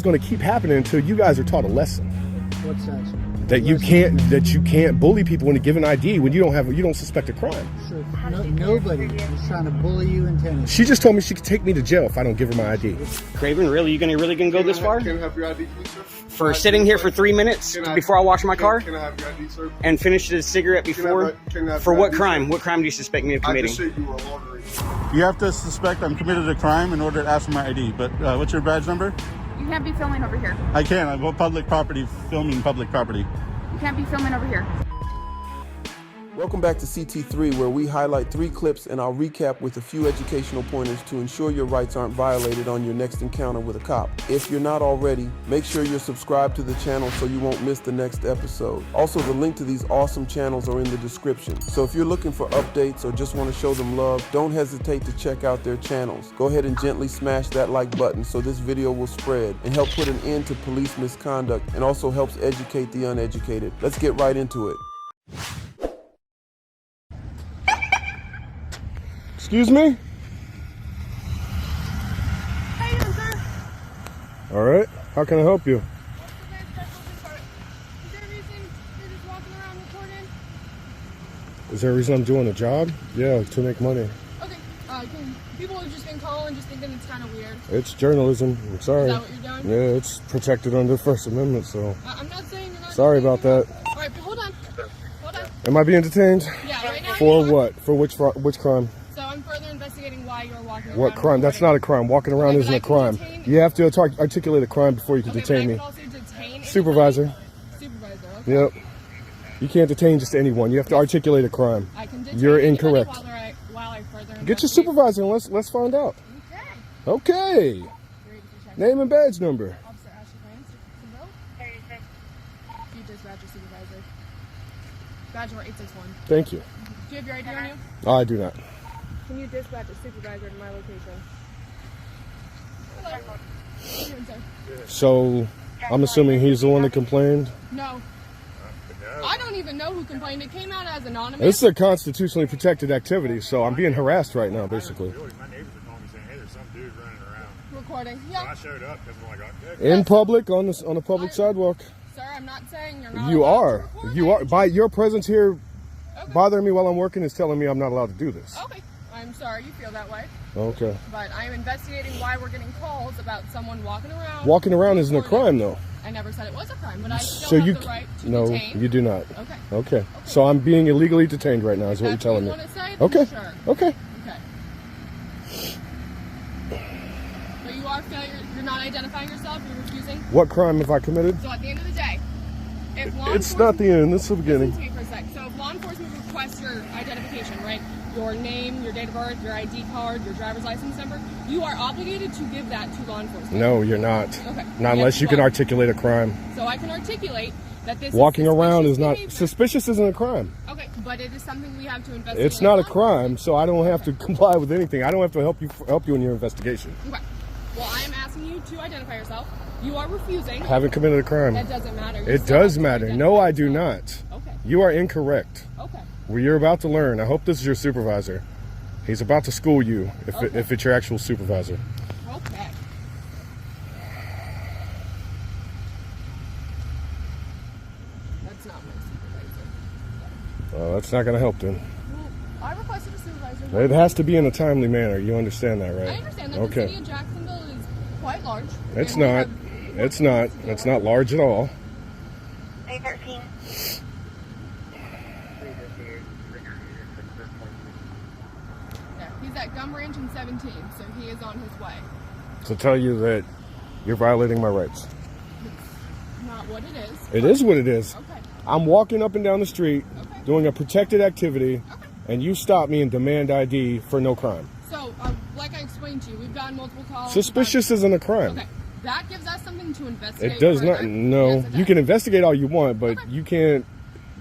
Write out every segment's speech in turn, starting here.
going to keep happening until you guys are taught a lesson. What's that? That you can't bully people into giving ID when you don't suspect a crime. Sure. Nobody is trying to bully you into anything. She just told me she could take me to jail if I don't give her my ID. Craven, really? You really gonna go this far? Can I have your ID, please, sir? For sitting here for 3 minutes before I wash my car? Can I have your ID, sir? And finish the cigarette before? For what crime? What crime do you suspect me of committing? I just said you were laundering. You have to suspect I'm committed a crime in order to ask for my ID. But what's your badge number? You can't be filming over here. I can. I'm on public property, filming public property. You can't be filming over here. Welcome back to CT3, where we highlight 3 clips and I'll recap with a few educational pointers to ensure your rights aren't violated on your next encounter with a cop. If you're not already, make sure you're subscribed to the channel so you won't miss the next episode. Also, the link to these awesome channels are in the description. So if you're looking for updates or just want to show them love, don't hesitate to check out their channels. Go ahead and gently smash that like button so this video will spread and help put an end to police misconduct, and also helps educate the uneducated. Let's get right into it. Excuse me? How you doing, sir? All right. How can I help you? Is there a reason you're just walking around recording? Is there a reason I'm doing a job? Yeah, to make money. Okay. People have just been calling, just thinking it's kind of weird. It's journalism. I'm sorry. Is that what you're doing? Yeah, it's protected under the First Amendment, so. I'm not saying you're not. Sorry about that. All right, but hold on. Hold on. Am I being detained? Yeah, right now. For what? For which crime? So I'm further investigating why you're walking around. What crime? That's not a crime. Walking around isn't a crime. You have to articulate a crime before you can detain me. Supervisor. Supervisor. Okay. Yep. You can't detain just anyone. You have to articulate a crime. I can detain You're anybody incorrect. While I further Get your supervisor and let's find out. Okay. Okay. Name and badge number. Officer Ashley France. You dispatch your supervisor. Badge number 861. Thank you. Do you have your ID on you? I do not. Can you dispatch a supervisor to my location? Hello. How you doing, sir? So, I'm assuming he's the one that complained? No. I don't even know who complained. It came out as anonymous. This is a constitutionally protected activity, so I'm being harassed right now, basically. My neighbors are calling me saying, hey, there's some dude running around. Recording. So I showed up because I'm like, okay. In public, on a public sidewalk. Sir, I'm not saying you're not. You allowed are. to record You are. it. By your presence here, bothering me while I'm working is telling me I'm not allowed to do this. Okay. I'm sorry you feel that way. Okay. But I am investigating why we're getting calls about someone walking around. Walking around isn't a crime, though. I never said it was a crime, but I still have the right to no, detain. you do not. Okay. Okay. So I'm being illegally detained right now, is what you're telling me. What you want to say, Okay. Sure. Okay. Okay. But you are failure. You're not identifying yourself. You're refusing. What crime have I committed? So at the end of the day, if law It's not the end. It's the beginning. Listen to me for a sec. So if law enforcement requests your identification, right? Your name, your date of birth, your ID card, your driver's license number, you are obligated to give that to law enforcement. No, you're not. Okay. Not unless you can articulate a crime. So I can articulate that this Walking is around is not behavior. Suspicious isn't a crime. Okay, but it is something we have to investigate. It's not a crime, so I don't have to comply with anything. I don't have to help you in your investigation. Okay. Well, I am asking you to identify yourself. You are refusing. I haven't committed a crime. That doesn't matter. You It still does have to matter. identify No, I do yourself. not. Okay. You are incorrect. Okay. Well, you're about to learn. I hope this is your supervisor. He's about to school you if it's your actual supervisor. Okay. That's not my supervisor. That's not going to help then. Well, I requested a supervisor. It has to be in a timely manner. You understand that, right? I understand that the city of Jacksonville is quite large. It's not. It's not. It's not large at all. A13. Yeah, he's at Gum Ranch in 17, so he is on his way. To tell you that you're violating my rights. It's not what it is. It is what it is. Okay. I'm walking up and down the street doing a protected activity, Okay. and you stop me and demand ID for no crime. So, like I explained to you, we've gotten multiple calls. Suspicious isn't a crime. Okay. That gives us something to investigate. It does further. not. No, Yes, it you does. can investigate all you want, but you can't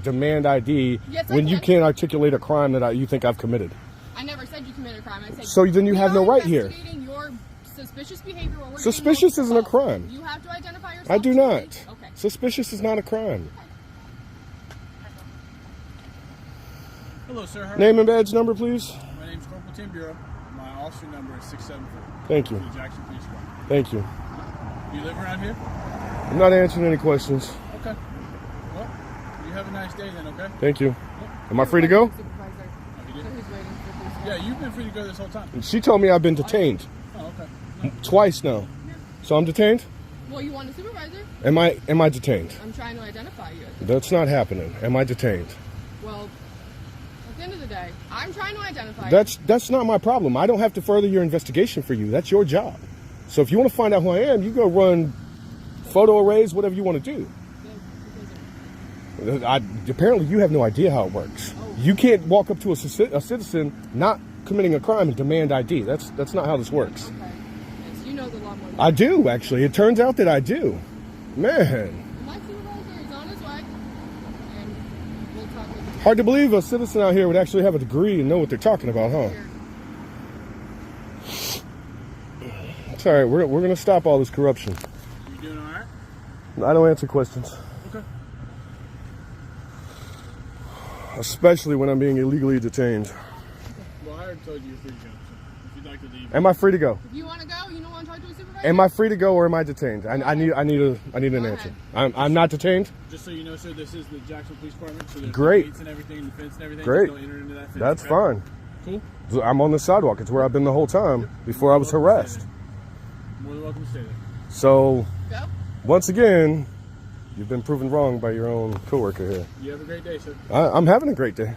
demand ID Yes, I when you can. can't articulate a crime that you think I've committed. I never said you committed a crime. I said. So then you we have are no right here. investigating your suspicious behavior. Or we're Suspicious getting isn't a multiple calls. crime. You have to identify yourself. I do to not. me. Okay. Suspicious is not a crime. Hello, sir. How are Name you? and badge number, please. My name is Corporal Tim Bureau. My officer number is 674. Thank you. Jackson Police Department. Thank you. Do you live around here? I'm not answering any questions. Okay. Well, you have a nice day then, okay? Thank you. Am I free to go? Yeah, you've been free to go this whole time. She told me I've been detained. Oh, okay. Twice now. So I'm detained? Well, you want a supervisor? Am I detained? I'm trying to identify you. That's not happening. Am I detained? Well, at the end of the day, I'm trying to identify That's not my problem. I don't have to further your investigation for you. That's your job. So if you want to find out who I am, you go run photo arrays, whatever you want to do. Apparently you have no idea how it works. You can't walk up to a citizen not committing a crime and demand ID. That's not how this works. Okay. Yes, you know the law more than I do, actually. It turns out that I do. Man. my supervisor is on his way, and we'll talk with him. Hard to believe a citizen out here would actually have a degree and know what they're talking about, huh? It's all right. We're going to stop all this corruption. You doing all right? I don't answer questions. Okay. Especially when I'm being illegally detained. Well, I already told you you're free to go. So if you'd like to leave. Am I free to go? If you want to go, you don't want to talk to a supervisor? Am I free to go or am I detained? I need an answer. I'm not detained? Just so you know, sir, this is the Jacksonville Police Department. So there's Great. gates and everything, and the fence and everything. Great. Just don't enter into that fence, That's okay? fine. Cool. I'm on the sidewalk. It's where I've been the whole time before I was harassed. More than welcome to stay there. So, Go. once again, you've been proven wrong by your own coworker here. You have a great day, sir. I'm having a great day.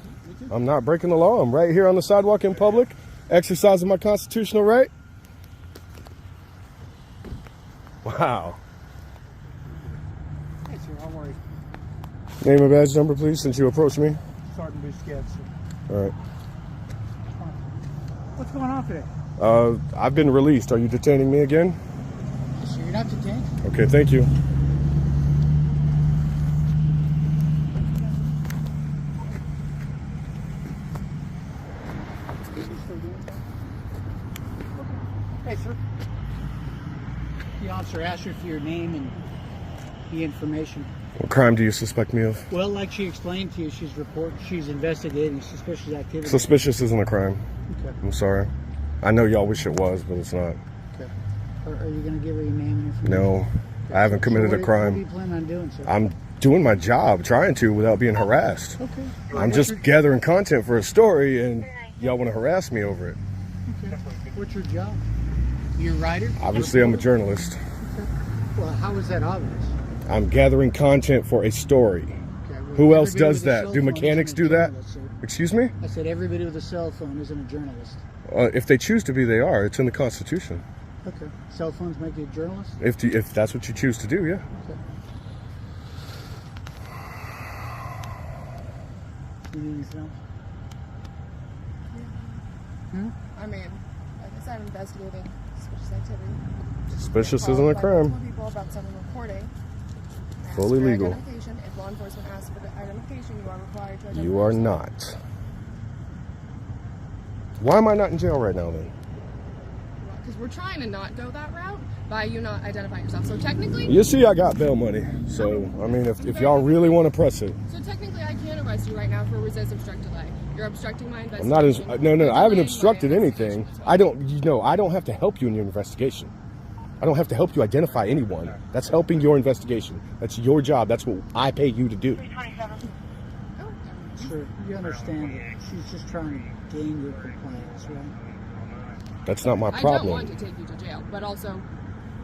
I'm not breaking the law. I'm right here on the sidewalk in public, exercising my constitutional right. Wow. Hey, sir, how are you? Name and badge number, please, since you approached me. Sergeant Busquets, sir. All right. What's going on today? I've been released. Are you detaining me again? So you're not detained? Okay, thank you. Hey, sir. The officer asked you for your name and the information. What crime do you suspect me of? Well, like she explained to you, she's investigating suspicious activity. Suspicious isn't a crime. Okay. I'm sorry. I know y'all wish it was, but it's not. Okay. Are you going to give her your name and information? No, I haven't committed a What do crime. you plan on doing, sir? I'm doing my job, trying to, without being harassed. Okay. I'm just gathering content for a story, and y'all want to harass me over it. Okay. What's your job? You're a writer? Obviously, I'm a journalist. Okay. Well, how is that obvious? I'm gathering content for a story. Okay. Well, Who else everybody does with a that? cell Do phone mechanics isn't a do that? journalist, sir. Excuse me? I said everybody with a cell phone isn't a journalist. If they choose to be, they are. It's in the Constitution. Okay. Cell phones make you a journalist? If that's what you choose to do, yeah. Okay. You need anything else? I mean, like I said, I'm investigating suspicious activity. Suspicious isn't a crime. People about someone reporting. Ask Fully for legal. identification. If law enforcement asks for the identification, you are required to identify You are yourself. not. Why am I not in jail right now, then? Because we're trying to not go that route by you not identifying yourself. So technically, You see, I got bail money. So, I mean, if y'all really want to press it. I can't arrest you right now for resist obstruct delay. You're obstructing my I'm not as, investigation. no, I haven't Delaying my obstructed anything. investigation. I don't have to help you in your investigation. I don't have to help you identify anyone. That's helping your investigation. That's your job. That's what I pay you to do. Sure. You understand that she's just trying to gain your compliance, right? That's not my I don't problem. want to take you to jail, but also,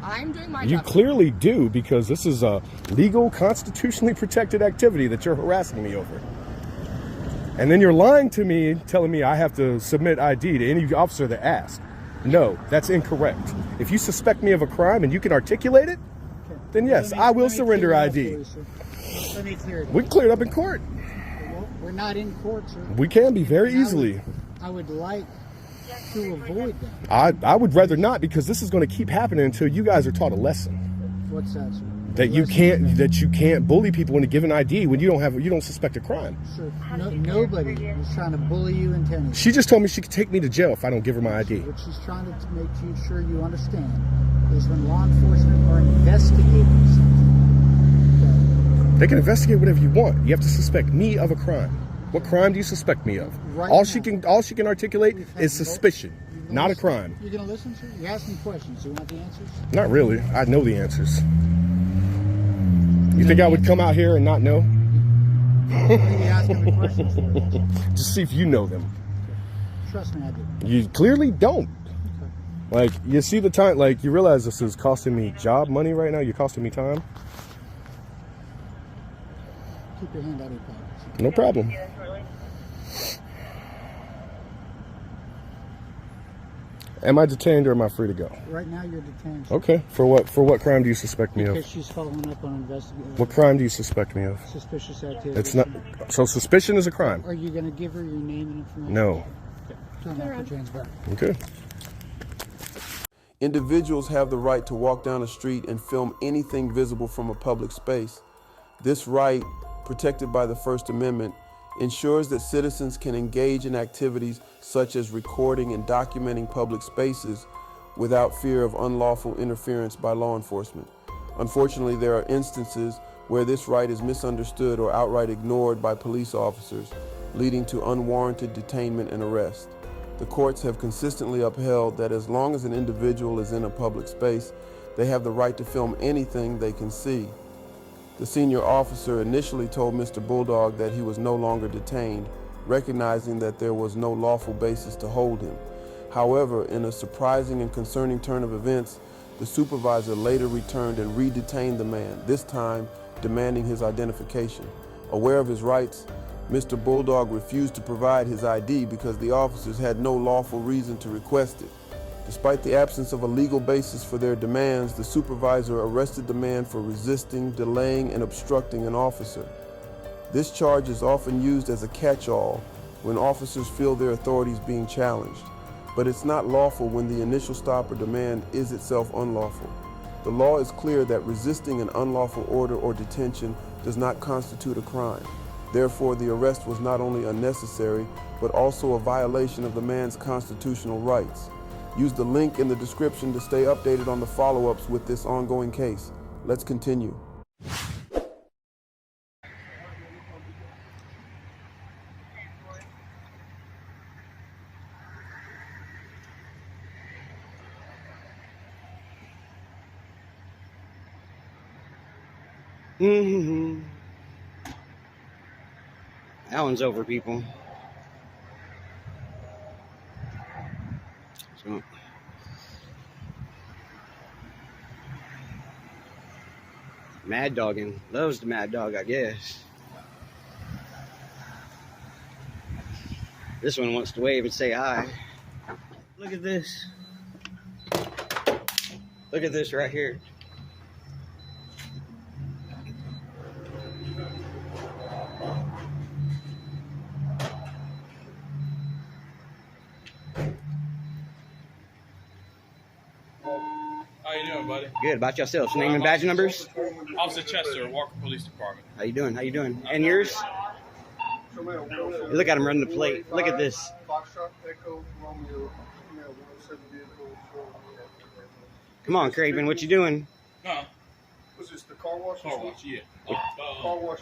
I'm doing my You job. clearly do, because this is a legal, constitutionally protected activity that you're harassing me over. And then you're lying to me, telling me I have to submit ID to any officer that asks. No, that's incorrect. If you suspect me of a crime and you can articulate it, Okay. then yes, I will surrender clear it up ID. for you, sir. Let me clear it up. We can clear it up in court. Well, we're not in court, sir. We can be very easily. I would like to avoid that. I would rather not, because this is going to keep happening until you guys are taught a lesson. What's that, sir? That you can't bully people into giving ID when you don't suspect a crime. Sir, nobody is trying to bully you intentionally. She just told me she could take me to jail if I don't give her my ID. What she's trying to make sure you understand is when law enforcement are investigating something. They can investigate whatever you want. You have to suspect me of a crime. What crime do you suspect me of? Right all now. she can articulate is suspicion. You've Not a crime. You're going to listen, sir? You ask me questions. Do you want the answers? Not really. I know the answers. You think I would come out here and not know? What are you asking me questions for? Just see if you know them. Trust me, I do. You clearly don't. Like, you see the time, like, you realize this is costing me job money right now? You're costing me time? Keep your hand out of your pockets. No problem. Am I detained or am I free to go? Right now you're detained. Okay. For what crime do you suspect me of? Because she's following up on investigation. What crime do you suspect me of? Suspicious activity. It's not. So suspicion is a crime? Are you going to give her your name and information? No. Okay. Turn off the transparent. Okay. Individuals have the right to walk down a street and film anything visible from a public space. This right, protected by the First Amendment, ensures that citizens can engage in activities such as recording and documenting public spaces without fear of unlawful interference by law enforcement. Unfortunately, there are instances where this right is misunderstood or outright ignored by police officers, leading to unwarranted detainment and arrest. The courts have consistently upheld that as long as an individual is in a public space, they have the right to film anything they can see. The senior officer initially told Mr. Bulldog that he was no longer detained, recognizing that there was no lawful basis to hold him. However, in a surprising and concerning turn of events, the supervisor later returned and re-detained the man, this time demanding his identification. Aware of his rights, Mr. Bulldog refused to provide his ID because the officers had no lawful reason to request it. Despite the absence of a legal basis for their demands, the supervisor arrested the man for resisting, delaying, and obstructing an officer. This charge is often used as a catch-all when officers feel their authorities being challenged, but it's not lawful when the initial stop or demand is itself unlawful. The law is clear that resisting an unlawful order or detention does not constitute a crime. Therefore, the arrest was not only unnecessary, but also a violation of the man's constitutional rights. Use the link in the description to stay updated on the follow-ups with this ongoing case. Let's continue. That one's over, people. So, Mad Dogging. Loves the Mad Dog, I guess. This one wants to wave and say hi. Look at this. Look at this right here. How you doing, buddy? Good. About yourself. Name and badge numbers? Officer Chester, Walker Police Department. How you doing? How you doing? And yours? Look at him running the plate. Look at this. Come on, Craven. What you doing? No. Was this the car wash? Car wash, yeah. Car wash.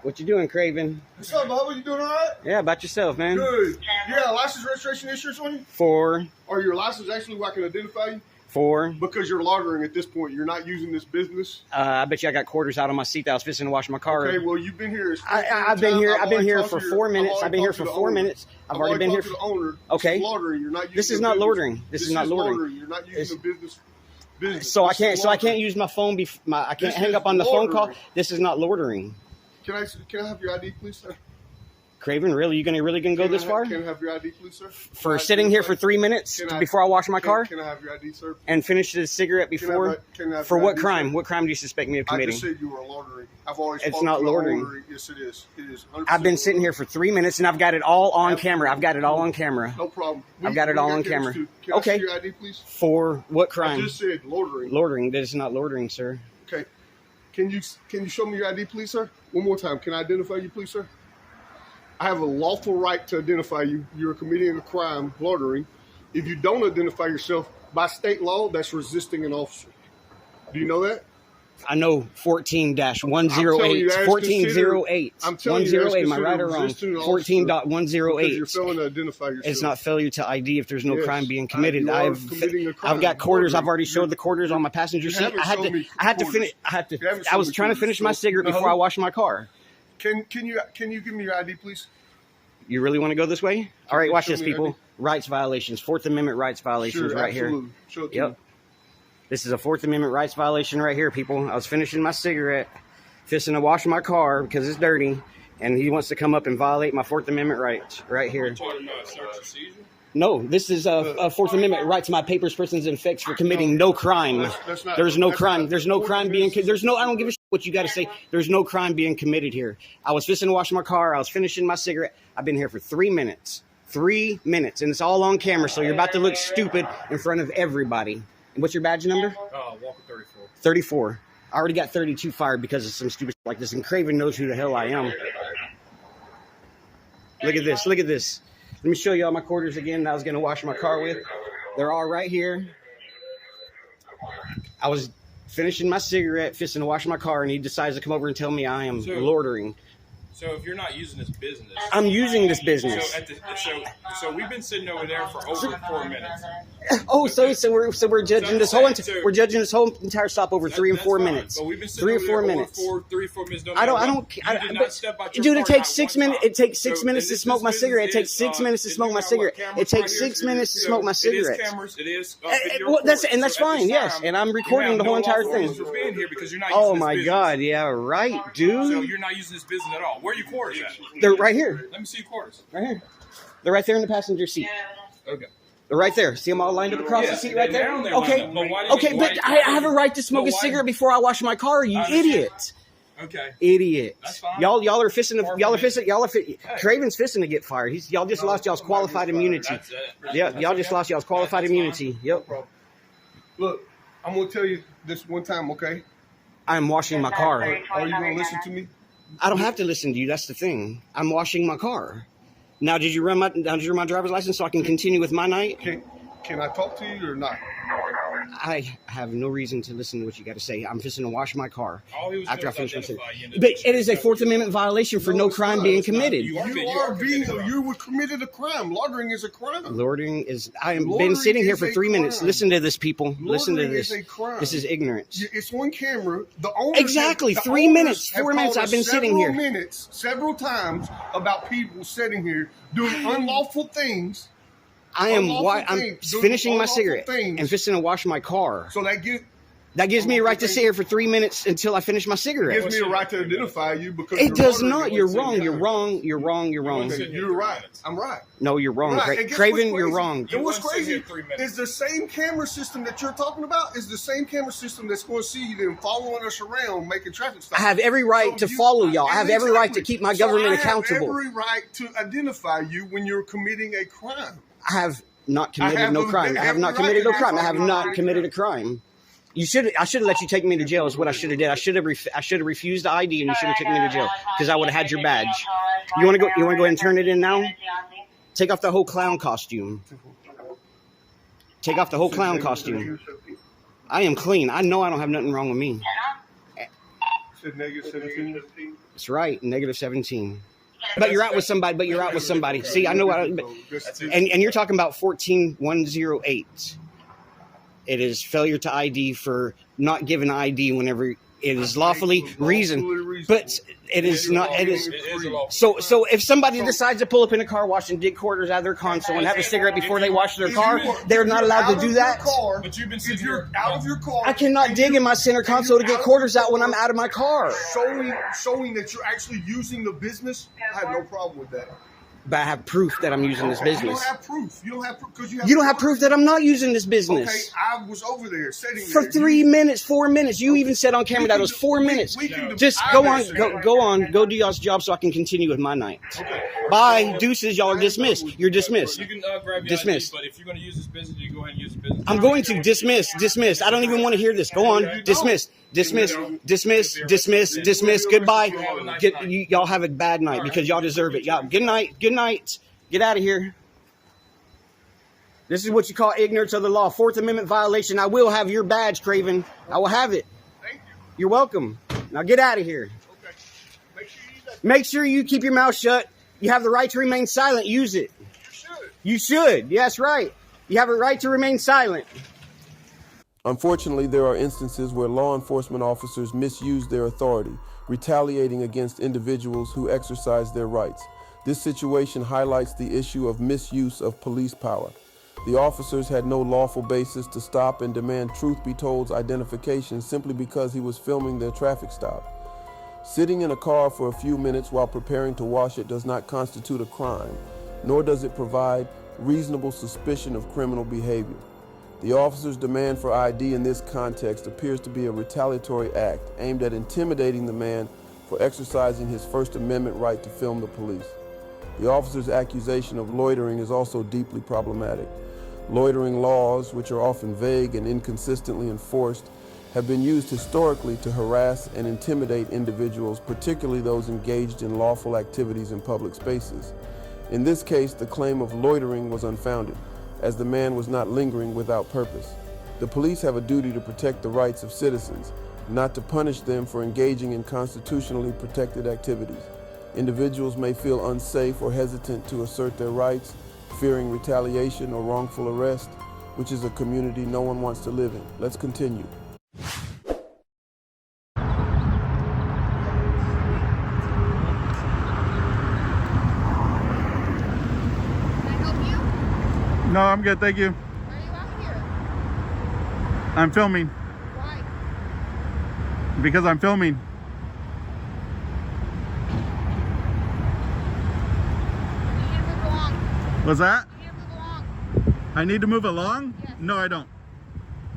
What you doing, Craven? What's up, Bob? You doing all right? Yeah, about yourself, man. Good. Yeah, license, registration, insurance on you? For? Or your license actually where I can identify you? For? Because you're loitering at this point. You're not using this business. I bet you I got quarters out on my seat that I was fixing to wash my car. Okay, well, you've been here. I've been here for 4 minutes. I've been here for 4 minutes. I've already been here. For the owner. Okay. This is loitering. You're not using This is not loitering. This is not loitering. You're not using the business. So I can't use my phone. I can't hang up on the phone call. This is not loitering. Can I have your ID, please, sir? Craven, really? You really gonna go this far? Can I have your ID, please, sir? For sitting here for 3 minutes before I wash my car? Can I have your ID, sir? And finish the cigarette before? For what crime? What crime do you suspect me of committing? I just said you were loitering. I've always. It's not loitering. Yes, it is. It is. I've been sitting here for 3 minutes and I've got it all on camera. I've got it all on camera. No problem. I've got it all on camera. Can I see your ID, please? For what crime? I just said loitering. Loitering. That is not loitering, sir. Okay. Can you show me your ID, please, sir? One more time. Can I identify you, please, sir? I have a lawful right to identify you. You're committing a crime, loitering. If you don't identify yourself, by state law, that's resisting an officer. Do you know that? I know 14-108. 1408. I'm telling you, 108. Am I right or wrong? Because you're 14.108. failing to identify yourself. It's not failure to ID if there's no Yes. crime being committed. You are committing a crime. I've got quarters. I've already You- showed the quarters on my passenger you seat. haven't I had shown me to finish. quarters. You haven't I shown was me trying to quarters. finish my cigarette No. before I washed my car. Can you give me your ID, please? You really want to go this way? All right, watch Show this, me your people. ID. Rights violations, Fourth Amendment rights violations, Sure, right absolutely. here. Show it to Yep. me. This is a Fourth Amendment rights violation right here, people. I was finishing my cigarette, fisting to wash my car because it's dirty, and he wants to come up and violate my Fourth Amendment rights right here. Talking about search and seizure? No, this is a Fourth Amendment right to my papers, persons, and effects for committing no crime. That's not- There's no that's crime. not- There's no crime being. There's no. I don't give a shit what you got to say. There's no crime being committed here. I was fisting to wash my car. I was finishing my cigarette. I've been here for 3 minutes. 3 minutes, and it's all on camera. So you're about to look stupid in front of everybody. And what's your badge number? Walker 34. 34. I already got 32 fired because of some stupid shit like this. And Craven knows who the hell I am. Look at this. Look at this. Let me show you all my quarters again that I was going to wash my car with. They're all right here. I was finishing my cigarette, fisting to wash my car, and he decides to come over and tell me I am loitering. So if you're not using this business, I'm using this business. So we've been sitting over there for over 4 minutes. Oh, so we're judging this whole entire stop over 3 and 4 That's fine. minutes. But we've been sitting 3 or over 4 there over minutes. 3 or 4 minutes. I don't. Dude, it takes 6 minutes. It takes 6 So, minutes to and smoke my this cigarette. It business takes 6 is, minutes to and smoke you my got cigarette. cameras It takes right here, 6 minutes to so smoke my It cigarette. is cameras. It is. Well, that's fine. Yes, and I'm recording the whole entire thing. For being here because you're not Oh using this my business. God! Yeah, right, So dude. you're not using this business at all. Where are your quarters at? They're right here. Let me see your quarters. Right here. They're right there in the passenger seat. Okay. They're right there. See them all lined up across Yeah, the seat right they're there? down there Okay. lined up. But why did Okay, you- but why- I have a right to smoke a but why- cigarette before I wash my car, you I understand. idiot. Okay. Idiot. That's fine. Y'all are fisting Hey. Craven's fisting to get fired. Y'all just lost y'all's qualified immunity. That's it. Yeah, y'all just lost y'all's qualified That's fine. immunity. Yep. Look, I'm gonna tell you this one time, okay? I'm washing my car. Are you gonna listen to me? I don't have to listen to you. That's the thing. I'm washing my car. Now, did you run my driver's license so I can continue with my night? Can I talk to you or not? I have no reason to listen to what you got to say. I'm just going to wash my car All he was after I doing finish my was cigarette. identify you. But it is a Fourth Amendment violation for no it's crime not. being It's not. committed. You You were committed a crime. Loitering is a crime. Loitering is. I have been Loitering sitting here is for a 3 minutes. crime. Listen to this, people. Listen to Loitering this. is a crime. This is ignorance. It's on camera. The owners Exactly. the 3 owners minutes, have 4 minutes called I've us been sitting here. several times about people sitting here doing unlawful things. I'm Unlawful things, doing finishing my unlawful cigarette things. and fisting to wash my car. So That gives me a right to sit here for 3 minutes until I finish my cigarette. gives me a right to identify you because It you're does loitering not. at You're the same wrong. You're time. wrong. You're wrong. You're wrong. Okay, you're right. I'm right. No, you're wrong. Right. And guess Craven, what's you're crazy? wrong. And what's You wouldn't sit crazy here 3 minutes. is the same camera system that you're talking about is the same camera system that's going to see you then following us around making traffic stops. I have every right to follow y'all. I have every right to keep my government accountable. I have every right to identify you when you're committing a crime. I have not committed have no a- crime. I have every not right committed to no crime. I have identify not you. committed a crime. I should have let you take me to jail. Is what I should have did. I should have refused the ID, and you should have taken me to jail because I would have had your badge. You want to go? You want to go ahead and turn it in now? Take off the whole clown costume. Take off the whole clown costume. I am clean. I know I don't have nothing wrong with me. Said negative 17. That's right. Negative 17. But you're out with somebody. See, I know what. And you're talking about 14-108. It is failure to ID for not giving ID whenever it is lawfully reasoned. But it is not. It is. So if somebody decides to pull up in a car wash and dig quarters out of their console and have a cigarette before they wash their car, they're not allowed to do that. But you've been If sitting you're here. out of your car, I cannot dig in my center console to get quarters out when I'm out of my car. showing that you're actually using the business, I have no problem with that. But I have proof that I'm using this You business. don't have proof. You don't have proof because You don't have proof that I'm not using this Okay, business. I was over there sitting For there. 3 minutes, 4 minutes. You even said on camera that it was 4 minutes. Just go on, go do y'all's job so I can continue with my night. Bye, deuces. Y'all are dismissed. You're dismissed. You can grab your Dismissed. ID, but if you're going to use this business, you go ahead and use the business. I'm going to dismiss. I don't even want to hear this. Go on, dismiss. Goodbye. Y'all have a bad night because y'all deserve it. Y'all, good night. Get out of here. This is what you call ignorance of the law. Fourth Amendment violation. I will have your badge, Craven. I will have it. Thank you. You're welcome. Now get out of here. Okay. Make sure you use that. Make sure you keep your mouth shut. You have the right to remain silent. Use it. You should. You should. Yes, right. You have a right to remain silent. Unfortunately, there are instances where law enforcement officers misuse their authority, retaliating against individuals who exercise their rights. This situation highlights the issue of misuse of police power. The officers had no lawful basis to stop and demand Truth Be Told's identification simply because he was filming their traffic stop. Sitting in a car for a few minutes while preparing to wash it does not constitute a crime, nor does it provide reasonable suspicion of criminal behavior. The officer's demand for ID in this context appears to be a retaliatory act aimed at intimidating the man for exercising his First Amendment right to film the police. The officer's accusation of loitering is also deeply problematic. Loitering laws, which are often vague and inconsistently enforced, have been used historically to harass and intimidate individuals, particularly those engaged in lawful activities in public spaces. In this case, the claim of loitering was unfounded, as the man was not lingering without purpose. The police have a duty to protect the rights of citizens, not to punish them for engaging in constitutionally protected activities. Individuals may feel unsafe or hesitant to assert their rights, fearing retaliation or wrongful arrest, which is a community no one wants to live in. Let's continue. No, I'm good, thank you. Why are you out here? I'm filming. Why? Because I'm filming. You need to move along. What's that? You need to move along. I need to move along? Yes. No, I don't.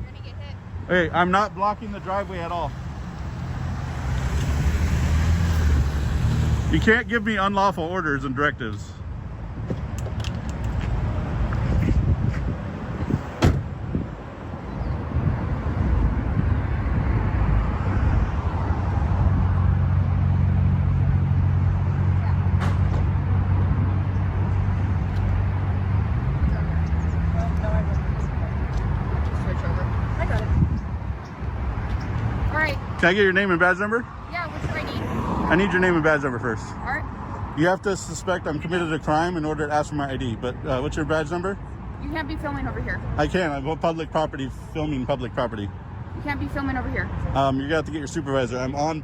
You're gonna get hit. Hey, I'm not blocking the driveway at all. You can't give me unlawful orders and directives. Can I get your name and badge number? Yeah, what's your ID? I need your name and badge number first. All right. You have to suspect I'm committed a crime in order to ask for my ID, but what's your badge number? You can't be filming over here. I can. I'm on public property, filming public property. You can't be filming over here. You're gonna have to get your supervisor. I'm on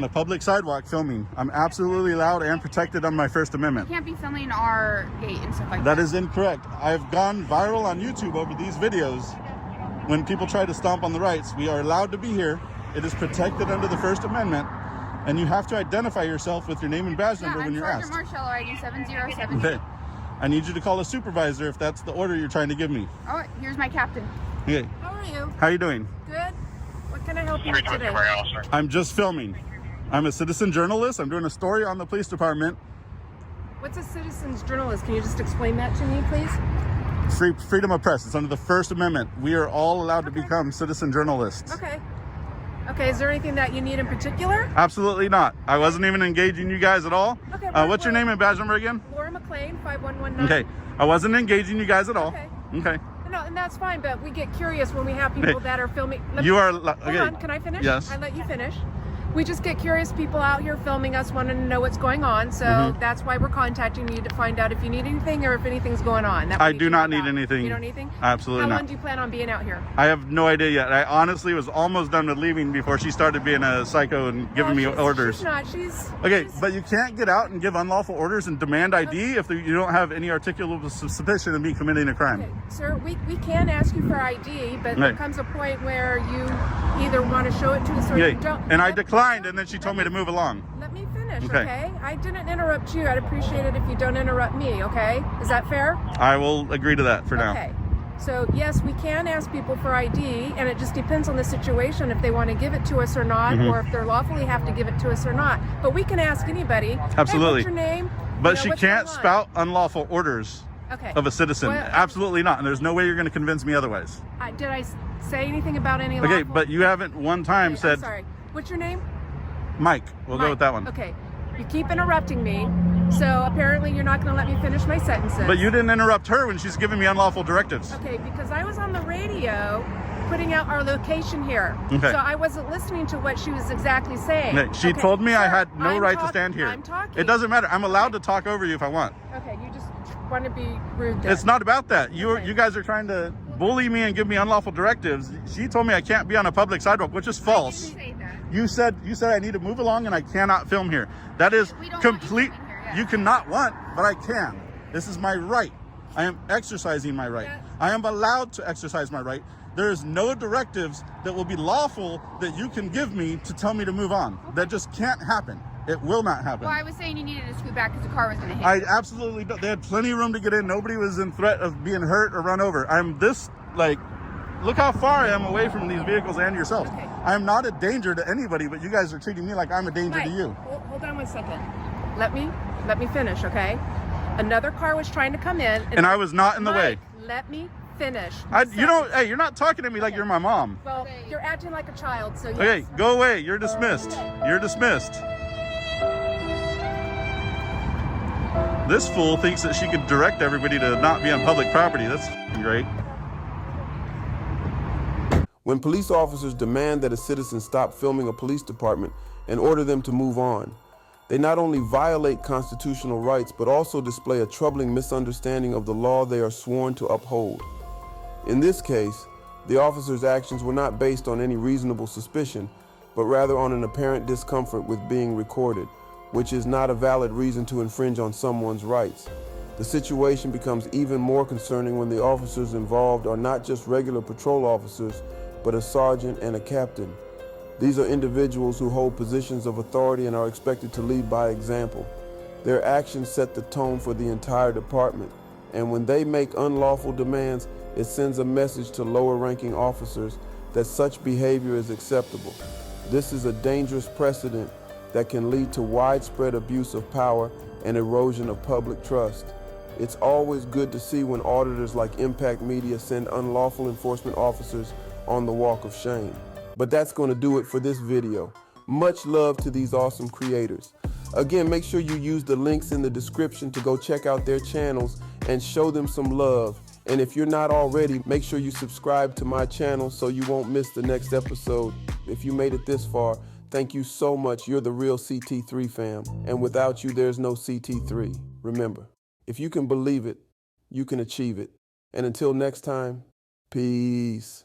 a public sidewalk filming. I'm absolutely allowed and protected on my First Amendment. You can't be filming our gate and stuff like that. That is incorrect. I've gone viral on YouTube over these videos. When people try to stomp on the rights, we are allowed to be here. It is protected under the First Amendment, and you have to identify yourself with your name and badge number when you're asked. I'm Sergeant Marcello, ID 707. Okay. I need you to call a supervisor if that's the order you're trying to give me. All right, here's my captain. Okay. How are you? How you doing? Good. What can I help you with today? I'm just filming. I'm a citizen journalist. I'm doing a story on the police department. What's a citizen's journalist? Can you just explain that to me, please? Freedom of press. It's under the First Amendment. We are all allowed to become citizen journalists. Okay. Okay, is there anything that you need in particular? Absolutely not. I wasn't even engaging you guys at all. Okay, what's your name and badge number again? Laura McLean, 5119. Okay. I wasn't engaging you guys at all. Okay. Okay. No, and that's fine, but we get curious when we have people that are filming. You are... Hold Okay. on, can I finish? Yes. I let you finish. We just get curious people out here filming us, wanting to know what's going on, so that's why we're contacting you to find out if you need anything or if anything's going on. I do not need anything. You don't need anything? Absolutely not. How long do you plan on being out here? I have no idea yet. I honestly was almost done with leaving before she started being a psycho and giving me orders. She's not. Okay, but you can't get out and give unlawful orders and demand ID if you don't have any articulable suspicion of me committing a crime. Okay, sir, we can ask you for ID, but there comes a point where you either want to show it to us or you don't. And I declined, and then she told me to move along. Let me finish, okay? I didn't interrupt you. I'd appreciate it if you don't interrupt me, okay? Is that fair? I will agree to that for now. Okay. So, yes, we can ask people for ID, and it just depends on the situation if they want to give it to us or not, or if they're lawfully have to give it to us or not. But we can ask anybody. Absolutely. Hey, what's your name? But she can't spout unlawful orders of a citizen. Well, absolutely not. And there's no way you're going to convince me otherwise. Did I say anything about any Okay, lawful? but you haven't one time said... I'm sorry. What's your name? Mike. We'll go with that one. Okay. You keep interrupting me, so apparently you're not going to let me finish my sentences. But you didn't interrupt her when she's giving me unlawful directives. Okay, because I was on the radio putting out our location here. Okay. So I wasn't listening to what she was exactly saying. Okay, she told me I had no right to stand here. I'm talking. It doesn't matter. I'm allowed to talk over you if I want. Okay, you just want to be rude then. It's not about that. You guys are trying to bully me and give me unlawful directives. She told me I can't be on a public sidewalk, which is false. Say that. You said I need to move along and I cannot film here. That is complete. You cannot want, but I can. This is my right. I am exercising my right. I am allowed to exercise my right. There is no directives that will be lawful that you can give me to tell me to move on. That just can't happen. It will not happen. Well, I was saying you needed to scoot back because the car was going to hit. I absolutely don't. They had plenty of room to get in. Nobody was in threat of being hurt or run over. I'm this, like, look how far I am away from these vehicles and yourselves. Okay. I am not a danger to anybody, but you guys are treating me like I'm a danger Mike, to you. Hold on 1 second. Let me finish, okay? Another car was trying to come in. And I was not in the way. Let me finish. You don't, hey, you're not talking to me like you're my mom. Well, you're acting like a child, so yes. Okay, go away. You're dismissed. You're dismissed. This fool thinks that she could direct everybody to not be on public property. That's great. When police officers demand that a citizen stop filming a police department and order them to move on, they not only violate constitutional rights, but also display a troubling misunderstanding of the law they are sworn to uphold. In this case, the officers' actions were not based on any reasonable suspicion, but rather on an apparent discomfort with being recorded, which is not a valid reason to infringe on someone's rights. The situation becomes even more concerning when the officers involved are not just regular patrol officers, but a sergeant and a captain. These are individuals who hold positions of authority and are expected to lead by example. Their actions set the tone for the entire department, and when they make unlawful demands, it sends a message to lower-ranking officers that such behavior is acceptable. This is a dangerous precedent that can lead to widespread abuse of power and erosion of public trust. It's always good to see when auditors like Impact Media send unlawful enforcement officers on the walk of shame. But that's going to do it for this video. Much love to these awesome creators. Again, make sure you use the links in the description to go check out their channels and show them some love. And if you're not already, make sure you subscribe to my channel so you won't miss the next episode. If you made it this far, thank you so much. You're the real CT3 fam. And without you, there's no CT3. Remember, if you can believe it, you can achieve it. And until next time, peace.